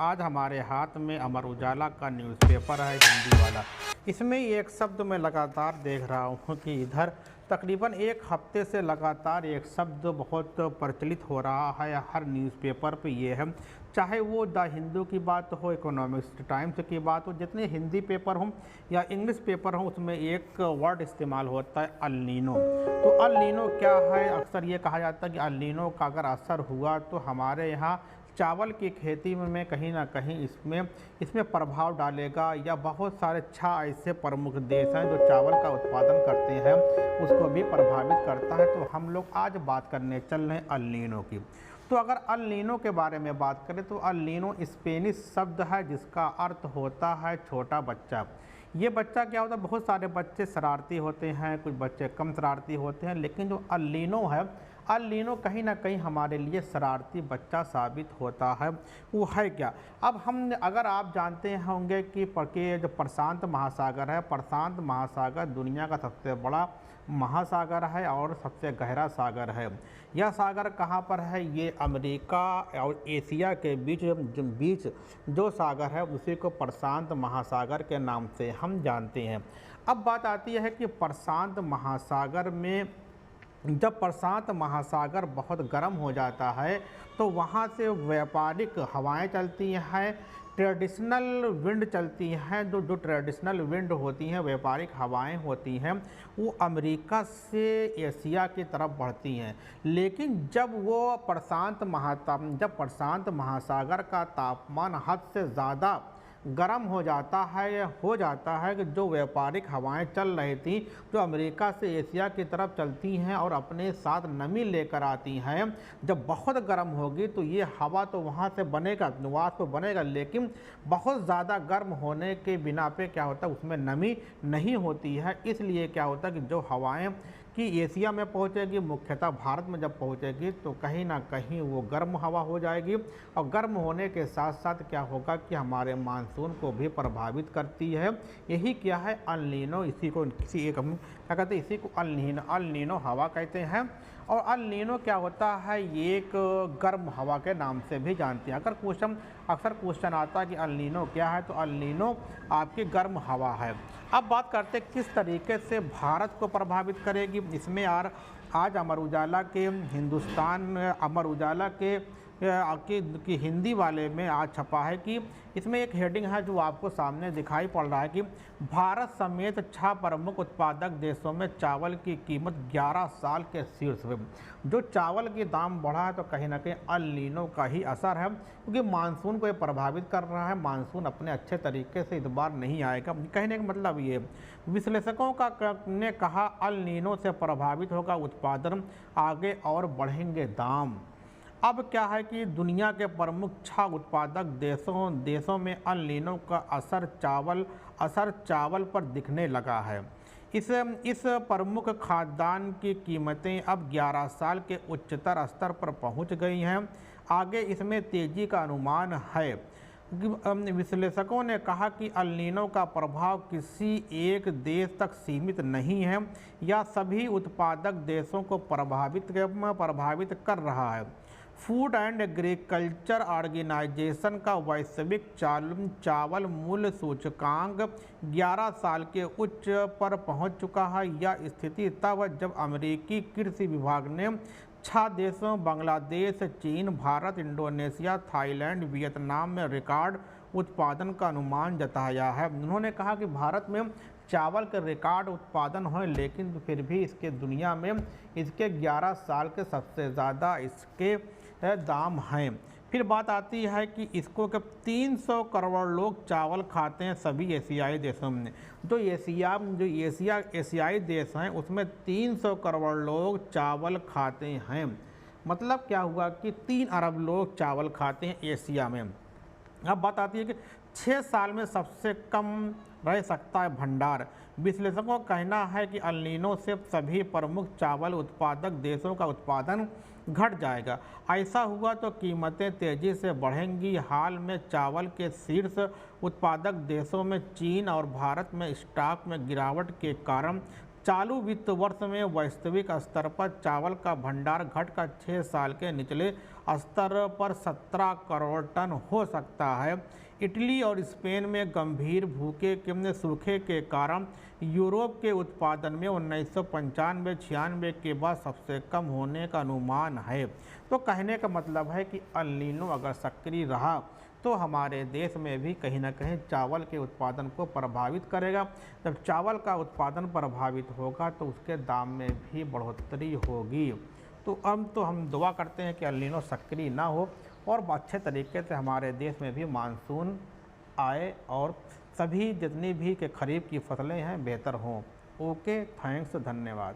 आज हमारे हाथ में अमर उजाला का न्यूज़पेपर है हिंदी वाला। इसमें एक शब्द मैं लगातार देख रहा हूँ कि इधर तकरीबन एक हफ्ते से लगातार एक शब्द बहुत प्रचलित हो रहा है हर न्यूज़पेपर पे। ये है, चाहे वो द हिंदू की बात हो, इकोनॉमिक्स टाइम्स की बात हो, जितने हिंदी पेपर हों या इंग्लिश पेपर हों, उसमें एक वर्ड इस्तेमाल होता है अल नीनो। तो अल नीनो क्या है? अक्सर ये कहा जाता है कि अल नीनो का अगर असर हुआ तो हमारे यहाँ चावल की खेती में कहीं ना कहीं इसमें प्रभाव डालेगा, या बहुत सारे 6 ऐसे प्रमुख देश हैं जो चावल का उत्पादन करते हैं, उसको भी प्रभावित करता है। तो हम लोग आज बात करने चल रहे हैं अल नीनो की। तो अगर अल नीनो के बारे में बात करें तो अल नीनो स्पेनिश शब्द है जिसका अर्थ होता है छोटा बच्चा। ये बच्चा क्या होता है? बहुत सारे बच्चे शरारती होते हैं, कुछ बच्चे कम शरारती होते हैं, लेकिन जो अल नीनो है, अल नीनो कहीं ना कहीं हमारे लिए शरारती बच्चा साबित होता है। वो है क्या? अब हम अगर आप जानते होंगे कि जो प्रशांत महासागर है, प्रशांत महासागर दुनिया का सबसे बड़ा महासागर है और सबसे गहरा सागर है। यह सागर कहाँ पर है? ये अमेरिका और एशिया के बीच जो सागर है उसी को प्रशांत महासागर के नाम से हम जानते हैं। अब बात आती है कि प्रशांत महासागर में जब प्रशांत महासागर बहुत गर्म हो जाता है तो वहाँ से व्यापारिक हवाएं चलती हैं, ट्रेडिशनल विंड चलती हैं। जो ट्रेडिशनल विंड होती हैं, व्यापारिक हवाएं होती हैं, वो अमेरिका से एशिया की तरफ बढ़ती हैं। लेकिन जब प्रशांत महासागर का तापमान हद से ज़्यादा गर्म हो जाता है कि जो व्यापारिक हवाएं चल रही थी, जो अमेरिका से एशिया की तरफ चलती हैं और अपने साथ नमी लेकर आती हैं, जब बहुत गर्म होगी तो ये हवा तो वहाँ से बनेगा, वाष्प बनेगा, लेकिन बहुत ज़्यादा गर्म होने के बिना पे क्या होता है, उसमें नमी नहीं होती है। इसलिए क्या होता है कि जो हवाएं कि एशिया में पहुंचेगी, मुख्यतः भारत में जब पहुंचेगी तो कहीं ना कहीं वो गर्म हवा हो जाएगी, और गर्म होने के साथ साथ क्या होगा कि हमारे मानसून को भी प्रभावित करती है। यही क्या है? El Nino. इसी को किसी एक हम क्या कहते हैं? इसी को अल नीनो हवा कहते हैं। और अल नीनो क्या होता है? ये एक गर्म हवा के नाम से भी जानते हैं। अक्सर क्वेश्चन आता है कि अल नीनो क्या है, तो अल नीनो आपकी गर्म हवा है। अब बात करते हैं किस तरीके से भारत को प्रभावित करेगी। इसमें आज अमर उजाला के की हिंदी वाले में आज छपा है कि इसमें एक हेडिंग है जो आपको सामने दिखाई पड़ रहा है कि भारत समेत 6 प्रमुख उत्पादक देशों में चावल की कीमत 11 साल के शीर्ष पे। जो चावल की दाम बढ़ा है तो कहीं ना कहीं अल नीनो का ही असर है, क्योंकि मानसून को ये प्रभावित कर रहा है। मानसून अपने अच्छे तरीके से इस बार नहीं आएगा। कहने का मतलब ये, विश्लेषकों ने कहा अल नीनो से प्रभावित होगा उत्पादन, आगे और बढ़ेंगे दाम। अब क्या है कि दुनिया के प्रमुख 6 उत्पादक देशों में अल नीनो का असर चावल पर दिखने लगा है। इस प्रमुख खाद्यान्न की कीमतें अब 11 साल के उच्चतर स्तर पर पहुंच गई हैं। आगे इसमें तेजी का अनुमान है। विश्लेषकों ने कहा कि अल नीनो का प्रभाव किसी एक देश तक सीमित नहीं है, या सभी उत्पादक देशों को प्रभावित कर रहा है। फूड एंड एग्रीकल्चर ऑर्गेनाइजेशन का वैश्विक चावल मूल्य सूचकांक 11 साल के उच्च पर पहुंच चुका है। यह स्थिति तब जब अमेरिकी कृषि विभाग ने 6 देशों बांग्लादेश, चीन, भारत, इंडोनेशिया, थाईलैंड, वियतनाम में रिकॉर्ड उत्पादन का अनुमान जताया है। उन्होंने कहा कि भारत में चावल के रिकॉर्ड उत्पादन हो, लेकिन फिर भी इसके दुनिया में इसके 11 साल के सबसे ज़्यादा इसके दाम हैं। फिर बात आती है कि इसको कब 300 करोड़ लोग चावल खाते हैं सभी एशियाई देशों में। जो एशियाई देश हैं उसमें 300 करोड़ लोग चावल खाते हैं। मतलब क्या हुआ कि 3 अरब लोग चावल खाते हैं एशिया में। अब बात आती है कि 6 साल में सबसे कम रह सकता है भंडार। विश्लेषकों का कहना है कि अल नीनो से सभी प्रमुख चावल उत्पादक देशों का उत्पादन घट जाएगा। ऐसा हुआ तो कीमतें तेजी से बढ़ेंगी। हाल में चावल के शीर्ष उत्पादक देशों में चीन और भारत में स्टॉक में गिरावट के कारण चालू वित्त वर्ष में वैश्विक स्तर पर चावल का भंडार घटकर 6 साल के निचले स्तर पर 17 करोड़ टन हो सकता है। इटली और स्पेन में गंभीर सूखे के कारण यूरोप के उत्पादन में 1995-96 के बाद सबसे कम होने का अनुमान है। तो कहने का मतलब है कि अल नीनो अगर सक्रिय रहा तो हमारे देश में भी कहीं ना कहीं चावल के उत्पादन को प्रभावित करेगा। जब चावल का उत्पादन प्रभावित होगा तो उसके दाम में भी बढ़ोतरी होगी। तो अब तो हम दुआ करते हैं कि अल नीनो सक्रिय ना हो और अच्छे तरीके से हमारे देश में भी मानसून आए और सभी जितनी भी के खरीफ की फसलें हैं बेहतर हों। ओके, थैंक्स, धन्यवाद।